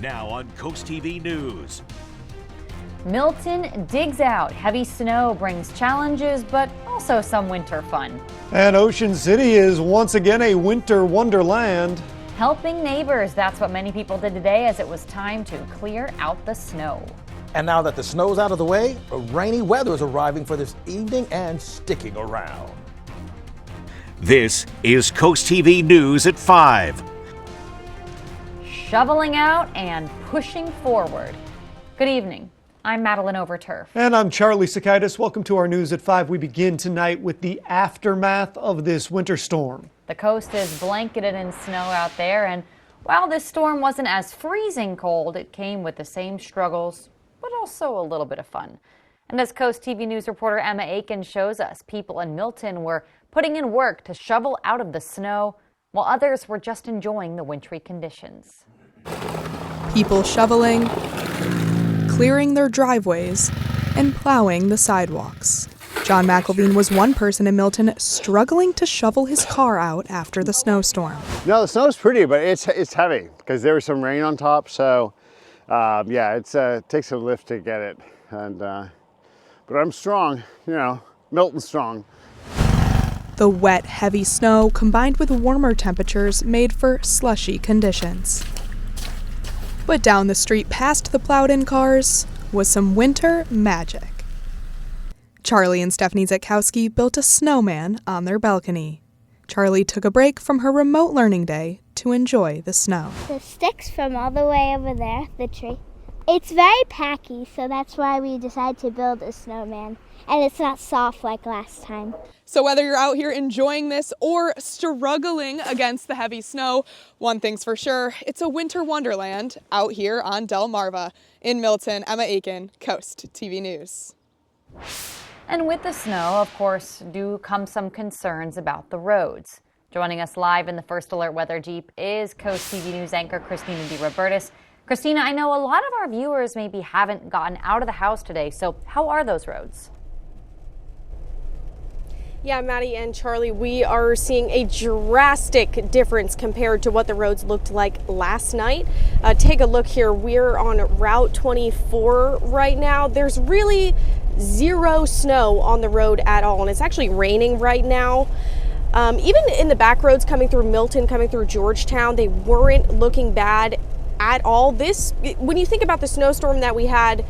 Now on CoastTV News. Milton digs out. Heavy snow brings challenges, but also some winter fun. And Ocean City is once again a winter wonderland. Helping neighbors, that's what many people did today as it was time to clear out the snow. And now that the snow's out of the way, rainy weather is arriving for this evening and sticking around. This is CoastTV News at 5. Shoveling out and pushing forward. Good evening. I'm Madeline Overturf. And I'm Charlie Sakaitis. Welcome to our News at 5. We begin tonight with the aftermath of this winter storm. The coast is blanketed in snow out there, and while this storm wasn't as freezing cold, it came with the same struggles, but also a little bit of fun. And as Coast TV News reporter Emma Aiken shows us, people in Milton were putting in work to shovel out of the snow, while others were just enjoying the wintry conditions. People shoveling, clearing their driveways, and plowing the sidewalks. John McElveen was one person in Milton struggling to shovel his car out after the snowstorm. No, the snow's pretty, but it's heavy because there was some rain on top. So, yeah, it takes a lift to get it. And but I'm strong, you know, Milton's strong. The wet, heavy snow combined with warmer temperatures made for slushy conditions. But down the street past the plowed-in cars was some winter magic. Charlie and Stephanie Zetkowski built a snowman on their balcony. Charlie took a break from her remote learning day to enjoy the snow. The sticks from all the way over there, the tree. It's very packy, so that's why we decided to build a snowman. And it's not soft like last time. So whether you're out here enjoying this or struggling against the heavy snow, one thing's for sure, it's a winter wonderland out here on Delmarva. In Milton, Emma Aiken, Coast TV News. And with the snow, of course, do come some concerns about the roads. Joining us live in the First Alert Weather Jeep is Coast TV News anchor Christina DiRobertis. Christina, I know a lot of our viewers maybe haven't gotten out of the house today, so how are those roads? Yeah, Maddie and Charlie, we are seeing a drastic difference compared to what the roads looked like last night. Take a look here. We're on Route 24 right now. There's really zero snow on the road at all, and it's actually raining right now. Even in the back roads coming through Milton, coming through Georgetown, they weren't looking bad at all. When you think about the snowstorm that we had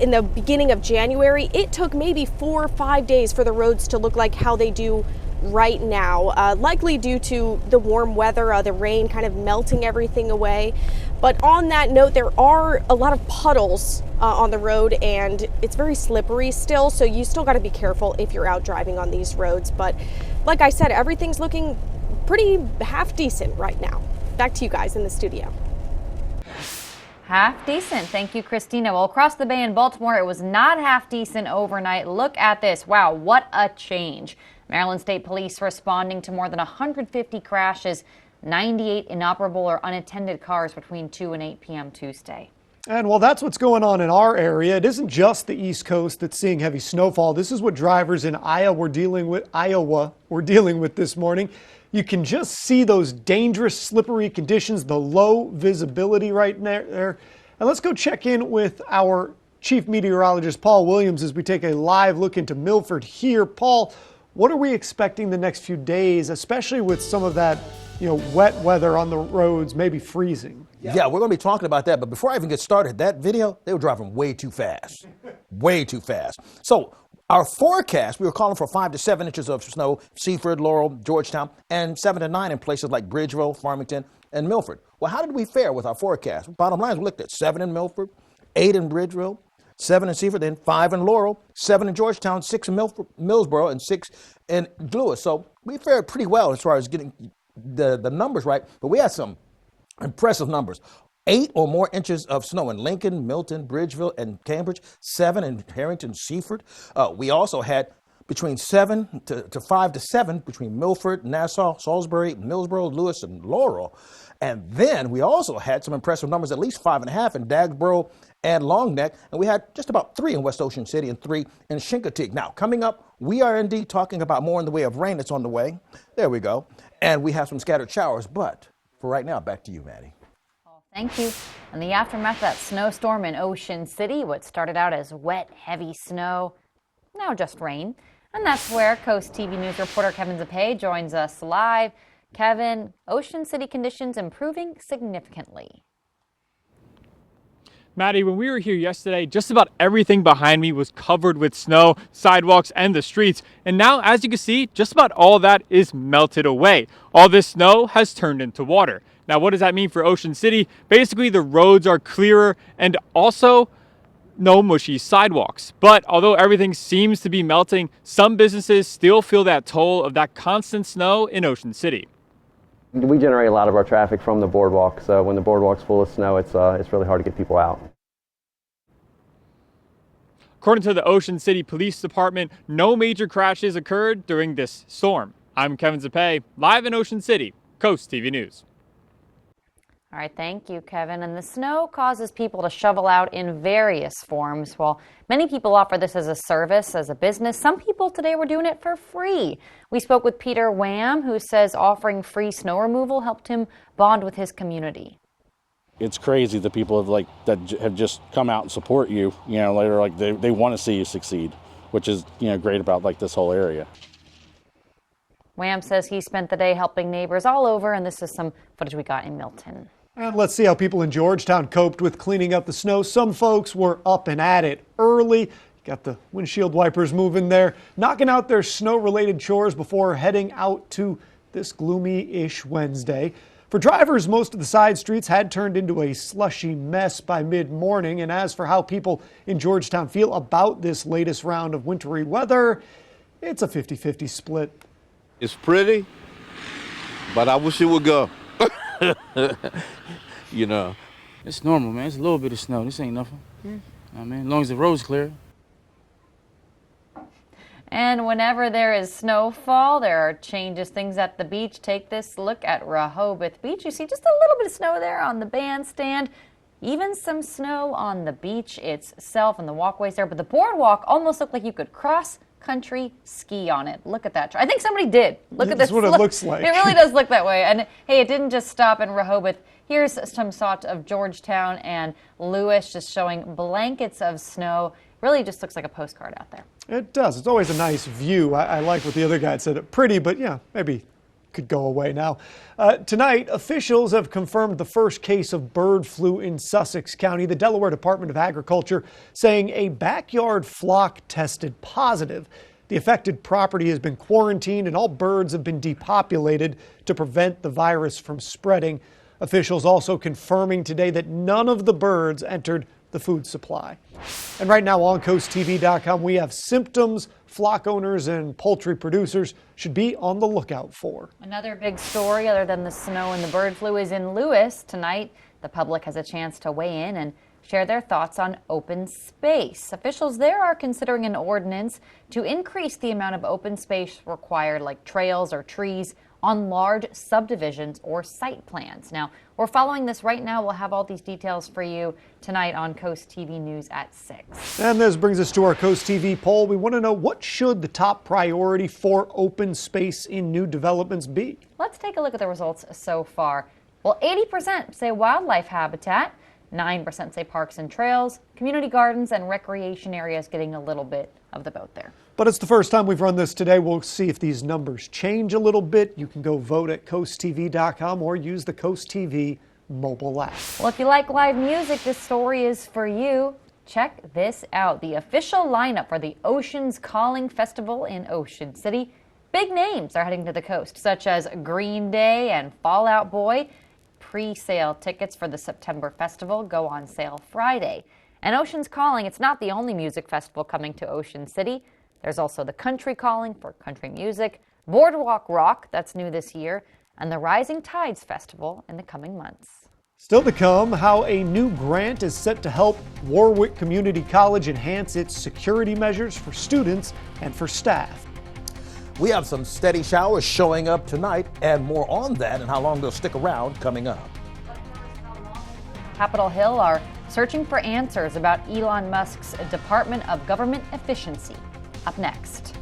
in the beginning of January, it took maybe 4 or 5 days for the roads to look like how they do right now, likely due to the warm weather, the rain kind of melting everything away. But on that note, there are a lot of puddles on the road, and it's very slippery still, so you still got to be careful if you're out driving on these roads. But like I said, everything's looking pretty half decent right now. Back to you guys in the studio. Half decent. Thank you, Christina. Well, across the bay in Baltimore, it was not half decent overnight. Look at this. Wow, what a change. Maryland State Police responding to more than 150 crashes, 98 inoperable or unattended cars between 2 and 8 p.m. Tuesday. And while that's what's going on in our area, it isn't just the East Coast that's seeing heavy snowfall. This is what drivers in Iowa were dealing with this morning. You can just see those dangerous, slippery conditions, the low visibility right there. And let's go check in with our chief meteorologist, Paul Williams, as we take a live look into Milford here. Paul, what are we expecting the next few days, especially with some of that, wet weather on the roads, maybe freezing? Yeah, we're going to be talking about that. But before I even get started, that video, they were driving way too fast. Way too fast. So our forecast, we were calling for 5 to 7 inches of snow, Seaford, Laurel, Georgetown, and 7 to 9 in places like Bridgeville, Farmington, and Milford. Well, how did we fare with our forecast? Bottom line is we looked at 7 in Milford, 8 in Bridgeville, 7 in Seaford, then 5 in Laurel, 7 in Georgetown, 6 in Millsboro, and 6 in Lewes. So we fared pretty well as far as getting the numbers right, but we had some impressive numbers. 8 or more inches of snow in Lincoln, Milton, Bridgeville, and Cambridge, 7 in Harrington, Seaford. We also had between 7 to 5 to 7 between Milford, Nassau, Salisbury, Millsboro, Lewes, and Laurel. And then we also had some impressive numbers, at least 5.5 in Dagsboro and Long Neck. And we had just about 3 in West Ocean City and 3 in Chincoteague. Now, coming up, we are indeed talking about more in the way of rain that's on the way. There we go. And we have some scattered showers. But for right now, back to you, Maddie. Thank you. In the aftermath of that snowstorm in Ocean City, what started out as wet, heavy snow, now just rain. And that's where Coast TV News reporter Kevin Zapay joins us live. Kevin, Ocean City conditions improving significantly. Maddie, when we were here yesterday, just about everything behind me was covered with snow, sidewalks, and the streets. And now, as you can see, just about all that is melted away. All this snow has turned into water. Now, what does that mean for Ocean City? Basically, the roads are clearer and also no mushy sidewalks. But although everything seems to be melting, some businesses still feel that toll of that constant snow in Ocean City. We generate a lot of our traffic from the boardwalk, so when the boardwalk's full of snow, it's really hard to get people out. According to the Ocean City Police Department, no major crashes occurred during this storm. I'm Kevin Zapay, live in Ocean City, Coast TV News. All right, thank you, Kevin. And the snow causes people to shovel out in various forms. While many people offer this as a service, as a business, some people today were doing it for free. We spoke with Peter Wham, who says offering free snow removal helped him bond with his community. It's crazy the people that have just come out and support you, later, they want to see you succeed, which is, great about this whole area. Wham says he spent the day helping neighbors all over, and this is some footage we got in Milton. And let's see how people in Georgetown coped with cleaning up the snow. Some folks were up and at it early. Got the windshield wipers moving there, knocking out their snow-related chores before heading out to this gloomy-ish Wednesday. For drivers, most of the side streets had turned into a slushy mess by mid-morning. And as for how people in Georgetown feel about this latest round of wintry weather, it's a 50-50 split. It's pretty, but I wish it would go. It's normal, man. It's a little bit of snow. This ain't nothing. I mean, as long as the road's clear. And whenever there is snowfall, there are changes, things at the beach. Take this look at Rehoboth Beach. You see just a little bit of snow there on the bandstand. Even some snow on the beach itself and the walkways there. But the boardwalk almost looked like you could cross-country ski on it. Look at that. I think somebody did. Look at this. That's what it looks like. It really does look that way. And hey, it didn't just stop in Rehoboth. Here's some shots of Georgetown and Lewes just showing blankets of snow. Really just looks like a postcard out there. It does. It's always a nice view. I like what the other guy said. Pretty, but yeah, maybe could go away now. Tonight, officials have confirmed the first case of bird flu in Sussex County. The Delaware Department of Agriculture saying a backyard flock tested positive. The affected property has been quarantined and all birds have been depopulated to prevent the virus from spreading. Officials also confirming today that none of the birds entered the food supply. And right now on CoastTV.com, we have symptoms flock owners and poultry producers should be on the lookout for. Another big story other than the snow and the bird flu is in Lewes. Tonight, the public has a chance to weigh in and share their thoughts on open space. Officials there are considering an ordinance to increase the amount of open space required, like trails or trees, on large subdivisions or site plans. Now, we're following this right now. We'll have all these details for you tonight on Coast TV News at 6. And this brings us to our Coast TV poll. We want to know, what should the top priority for open space in new developments be? Let's take a look at the results so far. Well, 80% say wildlife habitat, 9% say parks and trails, community gardens, and recreation areas getting a little bit of the vote there. But it's the first time we've run this today. We'll see if these numbers change a little bit. You can go vote at CoastTV.com or use the Coast TV mobile app. Well, if you like live music, this story is for you. Check this out. The official lineup for the Oceans Calling Festival in Ocean City. Big names are heading to the coast, such as Green Day and Fall Out Boy. Pre-sale tickets for the September festival go on sale Friday. And Oceans Calling, it's not the only music festival coming to Ocean City. There's also the Country Calling for country music, Boardwalk Rock, that's new this year, and the Rising Tides Festival in the coming months. Still to come, how a new grant is set to help Warwick Community College enhance its security measures for students and for staff. We have some steady showers showing up tonight, and more on that and how long they'll stick around coming up. Capitol Hill are searching for answers about Elon Musk's Department of Government Efficiency. Up next.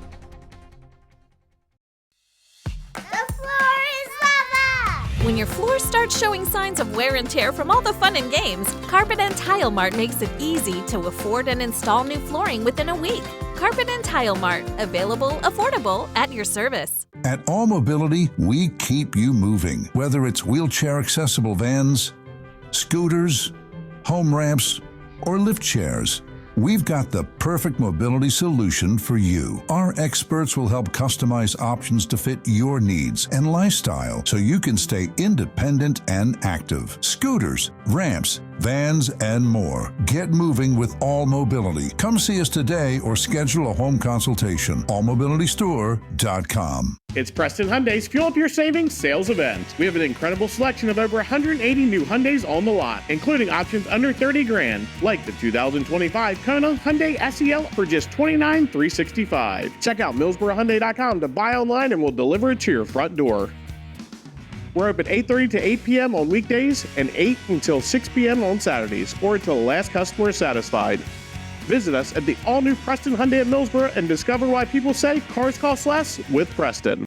The floor is lava! When your floor starts showing signs of wear and tear from all the fun and games, Carpet and Tile Mart makes it easy to afford and install new flooring within a week. Carpet and Tile Mart, available, affordable, at your service. At All Mobility, we keep you moving. Whether it's wheelchair accessible vans, scooters, home ramps, or lift chairs, we've got the perfect mobility solution for you. Our experts will help customize options to fit your needs and lifestyle so you can stay independent and active. Scooters, ramps, vans, and more. Get moving with All Mobility. Come see us today or schedule a home consultation. allmobilitystore.com. It's Preston Hyundai's Fuel Up Your Savings sales event. We have an incredible selection of over 180 new Hyundais on the lot, including options under 30 grand, like the 2025 Kona Hyundai SEL for just $29,365. Check out millsborohyundai.com to buy online and we'll deliver it to your front door. We're open 8:30 to 8 p.m. on weekdays and 8 until 6 p.m. on Saturdays, or until the last customer is satisfied. Visit us at the all-new Preston Hyundai at Millsboro and discover why people say cars cost less with Preston.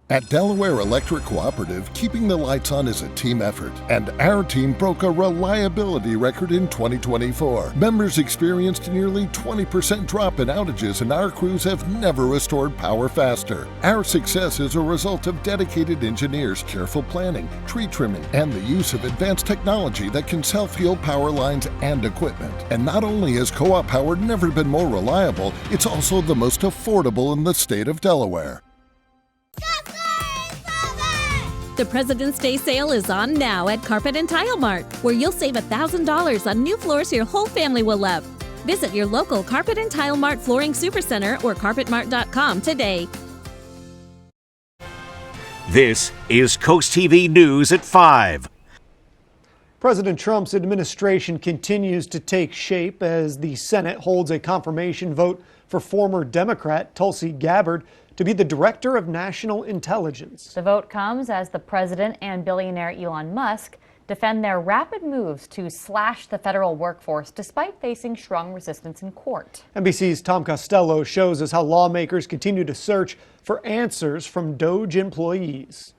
At Delaware Electric Cooperative, keeping the lights on is a team effort, and our team broke a reliability record in 2024. Members experienced a nearly 20% drop in outages, and our crews have never restored power faster. Our success is a result of dedicated engineers, careful planning, tree trimming, and the use of advanced technology that can self-heal power lines and equipment. And not only has co-op power never been more reliable, it's also the most affordable in the state of Delaware. The President's Day sale is on now at Carpet and Tile Mart, where you'll save $1,000 on new floors your whole family will love. Visit your local Carpet and Tile Mart Flooring Supercenter or carpetmart.com today. This is Coast TV News at 5. President Trump's administration continues to take shape as the Senate holds a confirmation vote for former Democrat Tulsi Gabbard to be the Director of National Intelligence. The vote comes as the president and billionaire Elon Musk defend their rapid moves to slash the federal workforce despite facing strong resistance in court. NBC's Tom Costello shows us how lawmakers continue to search for answers from DOJ employees.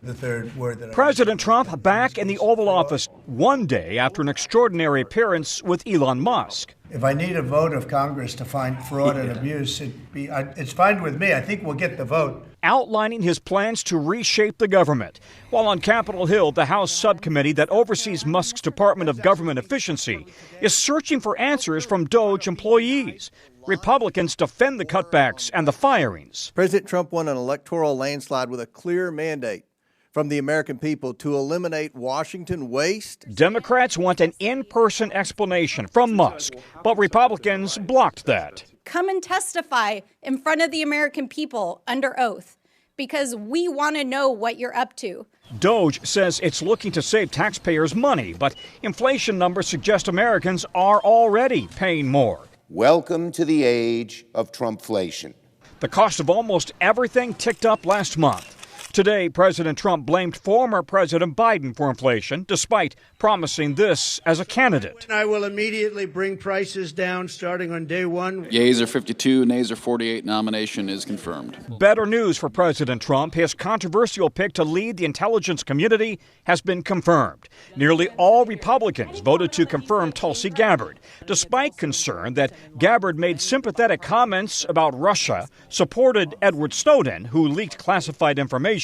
The third word that President Trump back in the Oval Office one day after an extraordinary appearance with Elon Musk. If I need a vote of Congress to find fraud and abuse, it's fine with me. I think we'll get the vote. Outlining his plans to reshape the government. While on Capitol Hill, the House subcommittee that oversees Musk's Department of Government Efficiency is searching for answers from DOJ employees. Republicans defend the cutbacks and the firings. President Trump won an electoral landslide with a clear mandate from the American people to eliminate Washington waste. Democrats want an in-person explanation from Musk, but Republicans blocked that. Come and testify in front of the American people under oath, because we want to know what you're up to. DOJ says it's looking to save taxpayers money, but inflation numbers suggest Americans are already paying more. Welcome to the age of Trumpflation. The cost of almost everything ticked up last month. Today, President Trump blamed former President Biden for inflation, despite promising this as a candidate. I will immediately bring prices down starting on day one. Yeas are 52, nays are 48. Nomination is confirmed. Better news for President Trump. His controversial pick to lead the intelligence community has been confirmed. Nearly all Republicans voted to confirm Tulsi Gabbard, despite concern that Gabbard made sympathetic comments about Russia, supported Edward Snowden, who leaked classified information,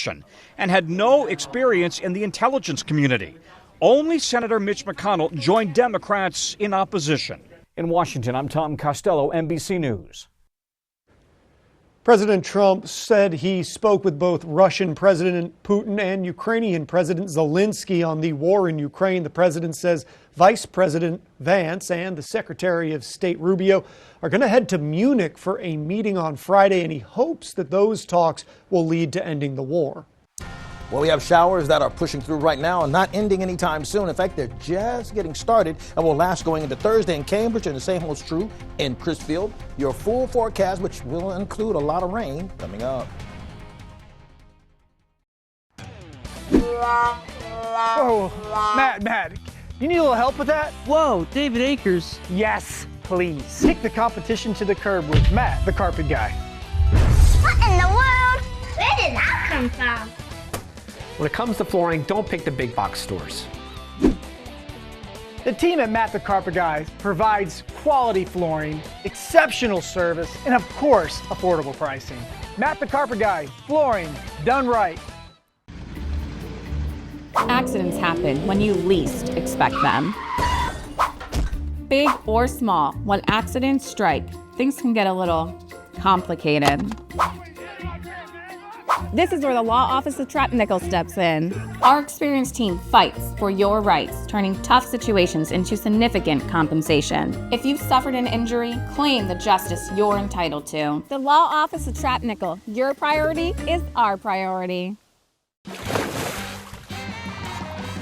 and had no experience in the intelligence community. Only Senator Mitch McConnell joined Democrats in opposition. In Washington, I'm Tom Costello, NBC News. President Trump said he spoke with both Russian President Putin and Ukrainian President Zelensky on the war in Ukraine. The president says Vice President Vance and the Secretary of State Rubio are going to head to Munich for a meeting on Friday, and he hopes that those talks will lead to ending the war. Well, we have showers that are pushing through right now and not ending anytime soon. In fact, they're just getting started and will last going into Thursday in Cambridge, and the same holds true in Crisfield. Your full forecast, which will include a lot of rain, coming up. Whoa, Matt, you need a little help with that? Whoa, David Akers. Yes, please. Take the competition to the curb with Matt, the carpet guy. What in the world? Where did that come from? When it comes to flooring, don't pick the big box stores. The team at Matt the Carpet Guy provides quality flooring, exceptional service, and of course, affordable pricing. Matt the Carpet Guy, flooring done right. Accidents happen when you least expect them. Big or small, when accidents strike, things can get a little complicated. This is where the law office of Trap-Nickel steps in. Our experienced team fights for your rights, turning tough situations into significant compensation. If you've suffered an injury, claim the justice you're entitled to. The law office of Trap-Nickel. Your priority is our priority.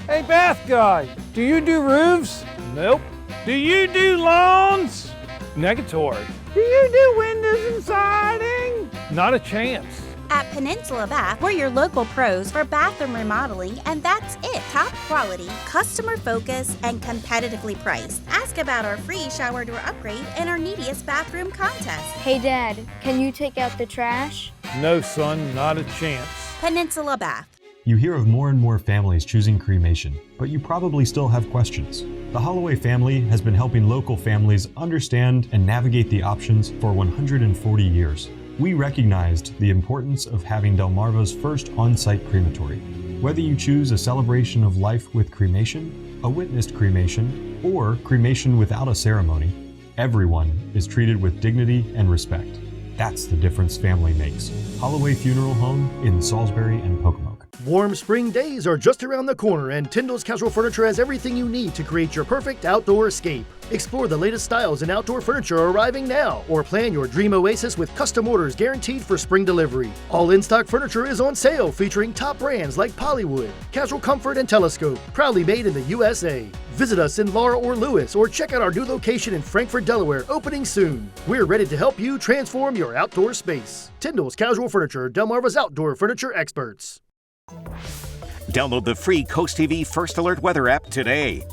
Hey, bath guy, do you do roofs? Nope. Do you do lawns? Negatory. Do you do windows and siding? Not a chance. At Peninsula Bath, we're your local pros for bathroom remodeling, and that's it. Top quality, customer focused, and competitively priced. Ask about our free shower door upgrade and our neediest bathroom contest. Hey Dad, can you take out the trash? No son, not a chance. Peninsula Bath. You hear of more and more families choosing cremation, but you probably still have questions. The Holloway family has been helping local families understand and navigate the options for 140 years. We recognized the importance of having Delmarva's first on-site crematory. Whether you choose a celebration of life with cremation, a witnessed cremation, or cremation without a ceremony, everyone is treated with dignity and respect. That's the difference family makes. Holloway Funeral Home in Salisbury and Pocomoke. Warm spring days are just around the corner, and Tyndall's Casual Furniture has everything you need to create your perfect outdoor escape. Explore the latest styles in outdoor furniture arriving now, or plan your dream oasis with custom orders guaranteed for spring delivery. All in-stock furniture is on sale, featuring top brands like Pollywood, Casual Comfort, and Telescope, proudly made in the USA. Visit us in Laura or Lewes, or check out our new location in Frankfort, Delaware, opening soon. We're ready to help you transform your outdoor space. Tyndall's Casual Furniture, Delmarva's outdoor furniture experts. Download the free Coast TV First Alert weather app today.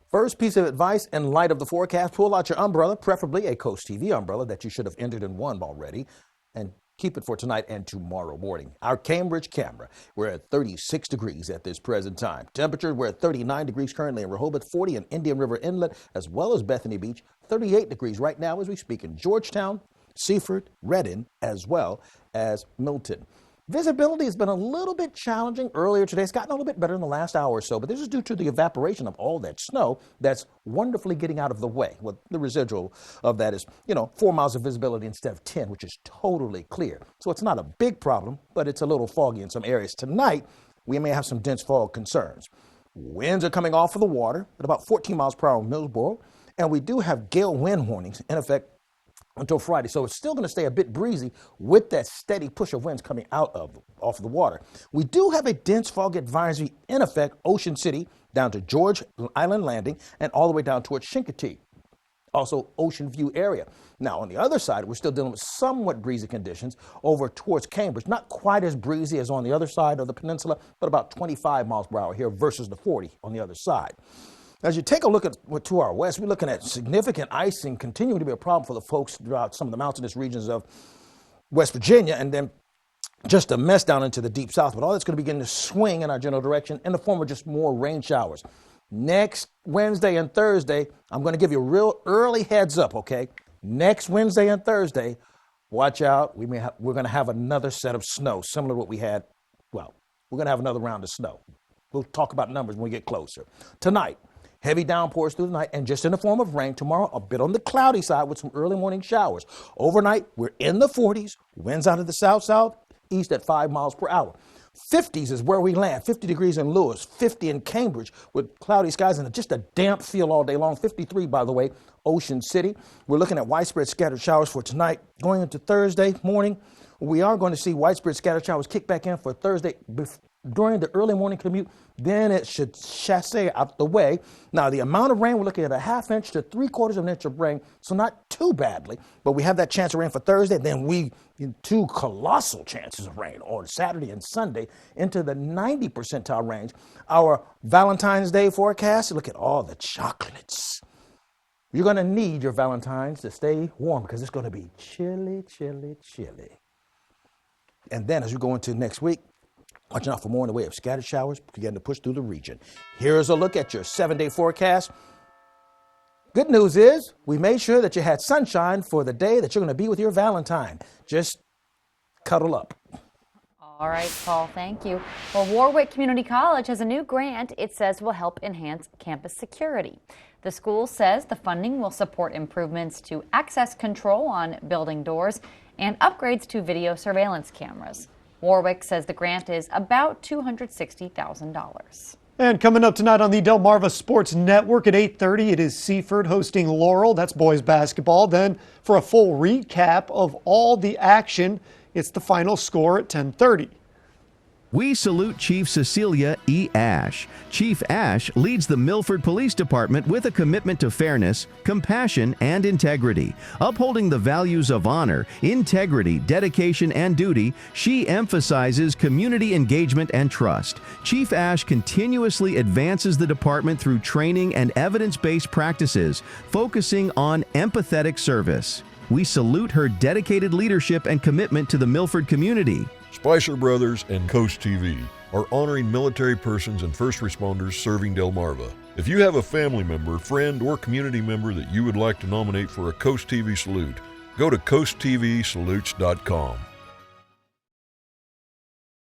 First piece of advice in light of the forecast, pull out your umbrella, preferably a Coast TV umbrella that you should have entered and won already, and keep it for tonight and tomorrow morning. Our Cambridge camera, we're at 36 degrees at this present time. Temperature, we're at 39 degrees currently in Rehoboth, 40 in Indian River Inlet, as well as Bethany Beach, 38 degrees right now as we speak in Georgetown, Seaford, Redding, as well as Milton. Visibility has been a little bit challenging earlier today. It's gotten a little bit better in the last hour or so, but this is due to the evaporation of all that snow that's wonderfully getting out of the way. Well, the residual of that is, 4 miles of visibility instead of 10, which is totally clear. So it's not a big problem, but it's a little foggy in some areas. Tonight, we may have some dense fog concerns. Winds are coming off of the water at about 14 miles per hour in Millsboro, and we do have gale wind warnings in effect until Friday. So it's still going to stay a bit breezy with that steady push of winds coming off of the water. We do have a dense fog advisory in effect, Ocean City down to George Island Landing and all the way down towards Chincoteague. Also Ocean View area. Now on the other side, we're still dealing with somewhat breezy conditions over towards Cambridge. Not quite as breezy as on the other side of the peninsula, but about 25 miles per hour here versus the 40 on the other side. As you take a look at to our west, we're looking at significant icing continuing to be a problem for the folks throughout some of the mountainous regions of West Virginia, and then just a mess down into the deep south. But all that's going to begin to swing in our general direction in the form of just more rain showers. Next Wednesday and Thursday, I'm going to give you a real early heads up, okay? Next Wednesday and Thursday, watch out. We're going to have another set of snow, similar to what we had. Well, we're going to have another round of snow. We'll talk about numbers when we get closer. Tonight, heavy downpours through the night and just in the form of rain. Tomorrow, a bit on the cloudy side with some early morning showers. Overnight, we're in the 40s, winds out of the south-southeast at 5 miles per hour. 50s is where we land, 50 degrees in Lewes, 50 in Cambridge with cloudy skies and just a damp feel all day long. 53, by the way, Ocean City. We're looking at widespread scattered showers for tonight. Going into Thursday morning, we are going to see widespread scattered showers kick back in for Thursday during the early morning commute. Then it should chasse out the way. Now, the amount of rain, we're looking at a 1/2 inch to 3/4 of an inch of rain, so not too badly, but we have that chance of rain for Thursday. Then two colossal chances of rain on Saturday and Sunday into the 90 percentile range. Our Valentine's Day forecast, look at all the chocolates. You're going to need your Valentine's to stay warm because it's going to be chilly, chilly, chilly. And then as we go into next week, watching out for more in the way of scattered showers beginning to push through the region. Here's a look at your 7-day forecast. Good news is we made sure that you had sunshine for the day that you're going to be with your Valentine. Just cuddle up. All right, Paul, thank you. Well, Warwick Community College has a new grant it says will help enhance campus security. The school says the funding will support improvements to access control on building doors and upgrades to video surveillance cameras. Warwick says the grant is about $260,000. And coming up tonight on the Delmarva Sports Network at 8:30, it is Seaford hosting Laurel. That's boys basketball. Then for a full recap of all the action, it's the final score at 10:30. We salute Chief Cecilia E. Ash. Chief Ash leads the Milford Police Department with a commitment to fairness, compassion, and integrity. Upholding the values of honor, integrity, dedication, and duty, she emphasizes community engagement and trust. Chief Ash continuously advances the department through training and evidence-based practices, focusing on empathetic service. We salute her dedicated leadership and commitment to the Milford community. Spicer Brothers and CoastTV are honoring military persons and first responders serving Delmarva. If you have a family member, friend, or community member that you would like to nominate for a CoastTV salute, go to coasttvsalutes.com.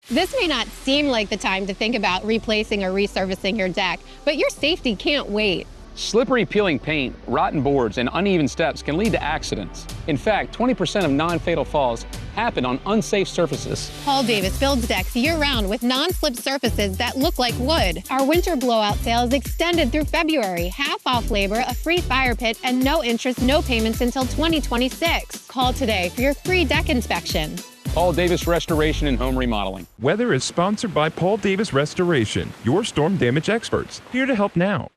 This may not seem like the time to think about replacing or resurfacing your deck, but your safety can't wait. Slippery peeling paint, rotten boards, and uneven steps can lead to accidents. In fact, 20% of non-fatal falls happen on unsafe surfaces. Paul Davis builds decks year-round with non-slip surfaces that look like wood. Our winter blowout sale is extended through February. Half off labor, a free fire pit, and no interest, no payments until 2026. Call today for your free deck inspection. Paul Davis Restoration and Home Remodeling. Weather is sponsored by Paul Davis Restoration, your storm damage experts. Here to help now.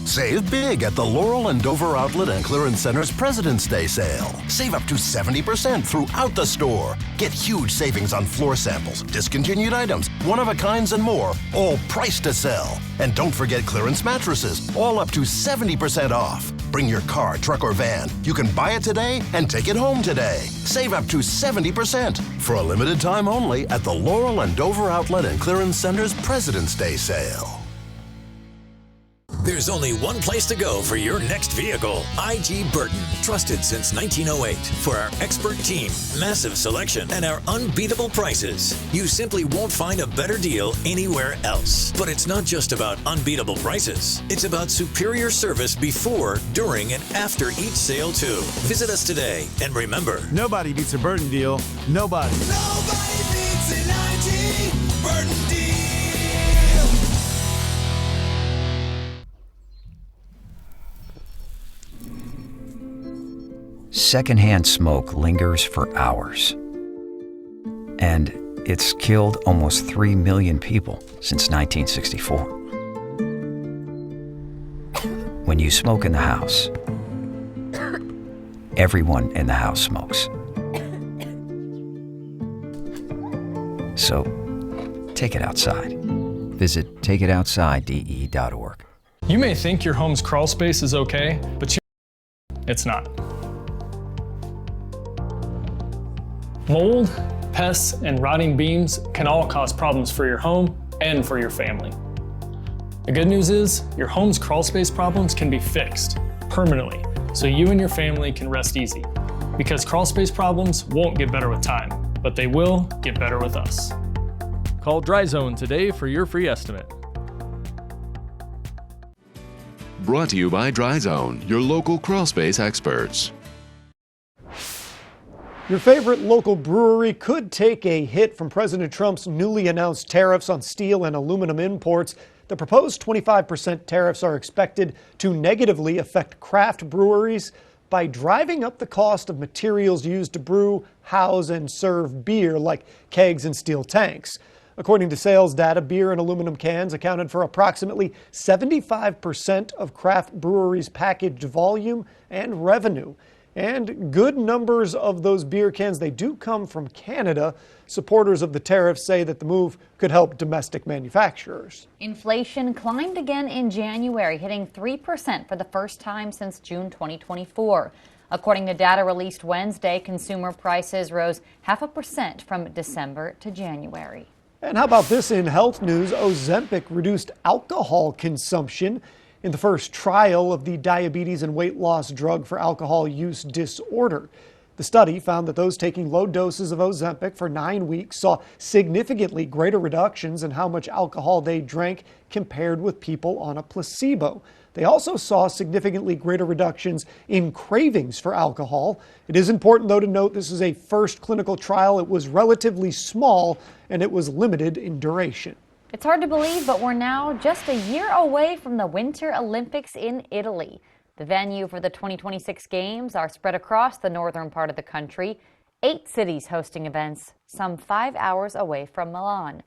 Save big at the Laurel and Dover Outlet and Clearance Center's President's Day sale. Save up to 70% throughout the store. Get huge savings on floor samples, discontinued items, one-of-a-kinds, and more, all priced to sell. And don't forget clearance mattresses, all up to 70% off. Bring your car, truck, or van. You can buy it today and take it home today. Save up to 70% for a limited time only at the Laurel and Dover Outlet and Clearance Center's President's Day sale. There's only one place to go for your next vehicle. IG Burton, trusted since 1908 for our expert team, massive selection, and our unbeatable prices. You simply won't find a better deal anywhere else. But it's not just about unbeatable prices. It's about superior service before, during, and after each sale too. Visit us today, and remember, nobody beats a Burton deal. Nobody. Nobody beats an IG Burton deal. Secondhand smoke lingers for hours. And it's killed almost 3 million people since 1964. When you smoke in the house, everyone in the house smokes. So, take it outside. Visit takeitoutside.de.org. You may think your home's crawl space is okay, but it's not. Mold, pests, and rotting beams can all cause problems for your home and for your family. The good news is, your home's crawl space problems can be fixed permanently, so you and your family can rest easy. Because crawl space problems won't get better with time, but they will get better with us. Call Dry Zone today for your free estimate. Brought to you by Dry Zone, your local crawl space experts. Your favorite local brewery could take a hit from President Trump's newly announced tariffs on steel and aluminum imports. The proposed 25% tariffs are expected to negatively affect craft breweries by driving up the cost of materials used to brew, house, and serve beer, like kegs and steel tanks. According to sales data, beer and aluminum cans accounted for approximately 75% of craft breweries' packaged volume and revenue. And good numbers of those beer cans, they do come from Canada. Supporters of the tariffs say that the move could help domestic manufacturers. Inflation climbed again in January, hitting 3% for the first time since June 2024. According to data released Wednesday, consumer prices rose 0.5% from December to January. And how about this in health news? Ozempic reduced alcohol consumption in the first trial of the diabetes and weight loss drug for alcohol use disorder. The study found that those taking low doses of Ozempic for 9 weeks saw significantly greater reductions in how much alcohol they drank compared with people on a placebo. They also saw significantly greater reductions in cravings for alcohol. It is important, though, to note this is a first clinical trial. It was relatively small and it was limited in duration. It's hard to believe, but we're now just a year away from the Winter Olympics in Italy. The venue for the 2026 Games are spread across the northern part of the country. 8 cities hosting events, some 5 hours away from Milan.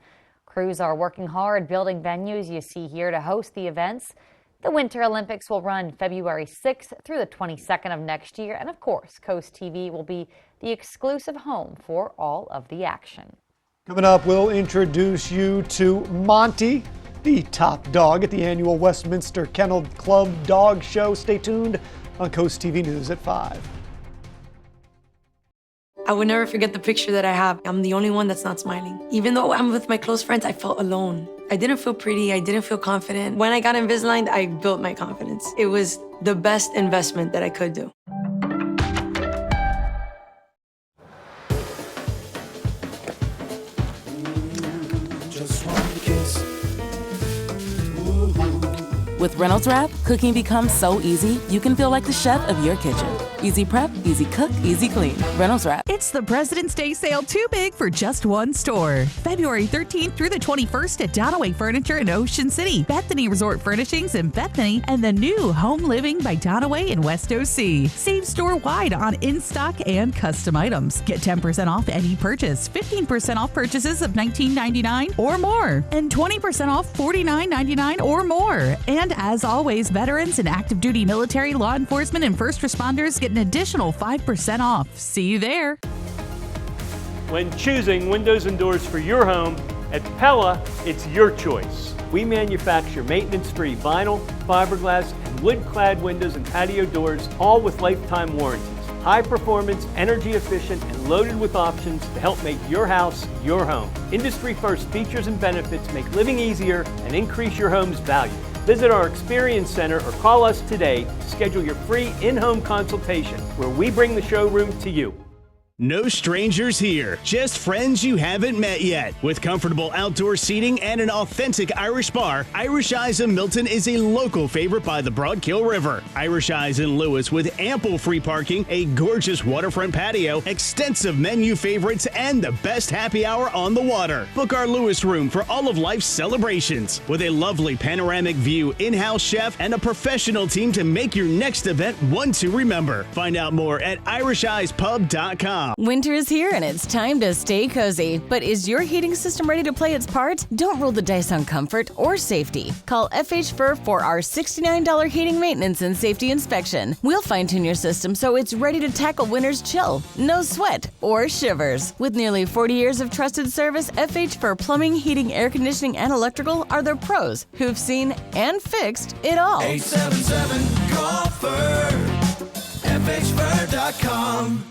Crews are working hard building venues you see here to host the events. The Winter Olympics will run February 6th through the 22nd of next year. And of course, CoastTV will be the exclusive home for all of the action. Coming up, we'll introduce you to Monty, the top dog at the annual Westminster Kennel Club Dog Show. Stay tuned on CoastTV News at 5. I would never forget the picture that I have. I'm the only one that's not smiling. Even though I'm with my close friends, I felt alone. I didn't feel pretty. I didn't feel confident. When I got Invisalign, I built my confidence. It was the best investment that I could do. With Reynolds Wrap, cooking becomes so easy, you can feel like the chef of your kitchen. Easy prep, easy cook, easy clean. Reynolds Wrap. It's the President's Day sale too big for just one store. February 13th through the 21st at Donaway Furniture in Ocean City, Bethany Resort Furnishings in Bethany, and the new Home Living by Donaway in West OC. Save store-wide on in-stock and custom items. Get 10% off any purchase, 15% off purchases of $19.99 or more, and 20% off $49.99 or more. And as always, veterans and active duty military, law enforcement, and first responders get an additional 5% off. See you there. When choosing windows and doors for your home, at Pella, it's your choice. We manufacture maintenance-free vinyl, fiberglass, and wood-clad windows and patio doors, all with lifetime warranties. High performance, energy efficient, and loaded with options to help make your house your home. Industry-first features and benefits make living easier and increase your home's value. Visit our Experience Center or call us today to schedule your free in-home consultation where we bring the showroom to you. No strangers here, just friends you haven't met yet. With comfortable outdoor seating and an authentic Irish bar, Irish Eyes in Milton is a local favorite by the Broadkill River. Irish Eyes in Lewes with ample free parking, a gorgeous waterfront patio, extensive menu favorites, and the best happy hour on the water. Book our Lewes room for all of life's celebrations. With a lovely panoramic view, in-house chef, and a professional team to make your next event one to remember. Find out more at irisheyespub.com. Winter is here and it's time to stay cozy. But is your heating system ready to play its part? Don't roll the dice on comfort or safety. Call FH Fur for our $69 heating maintenance and safety inspection. We'll fine-tune your system so it's ready to tackle winter's chill. No sweat or shivers. With nearly 40 years of trusted service, FH Fur Plumbing, Heating, Air Conditioning, and Electrical are the pros who've seen and fixed it all. 877-GO-FUR, FHFur.com.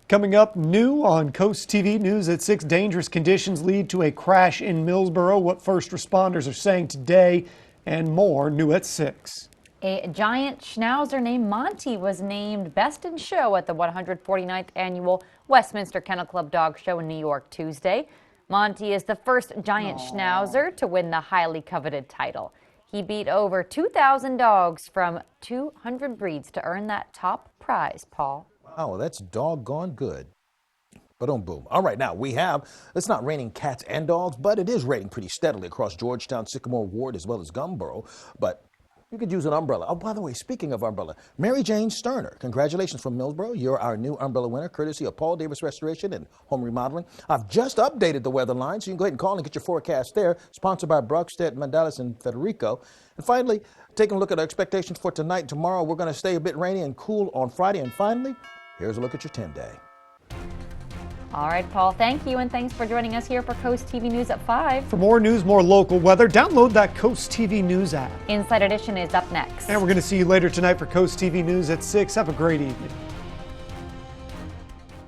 Coming up new on CoastTV News at 6, dangerous conditions lead to a crash in Millsboro. What first responders are saying today and more new at 6. A giant schnauzer named Monty was named Best in Show at the 149th Annual Westminster Kennel Club Dog Show in New York Tuesday. Monty is the first giant schnauzer to win the highly coveted title. He beat over 2,000 dogs from 200 breeds to earn that top prize, Paul. Oh, that's doggone good. Boom. All right, now it's not raining cats and dogs, but it is raining pretty steadily across Georgetown, Sycamore Ward, as well as Gumboro. But you could use an umbrella. Oh, by the way, speaking of umbrella, Mary Jane Sterner, congratulations from Millsboro. You're our new umbrella winner, courtesy of Paul Davis Restoration and Home Remodeling. I've just updated the weather line, so you can go ahead and call and get your forecast there. Sponsored by Brockstedt, Mandalis, and Federico. And finally, taking a look at our expectations for tonight and tomorrow, we're going to stay a bit rainy and cool on Friday. And finally, here's a look at your 10-day. All right, Paul, thank you, and thanks for joining us here for Coast TV News at 5. For more news, more local weather, download that Coast TV News app. Inside Edition is up next. And we're going to see you later tonight for Coast TV News at 6. Have a great evening.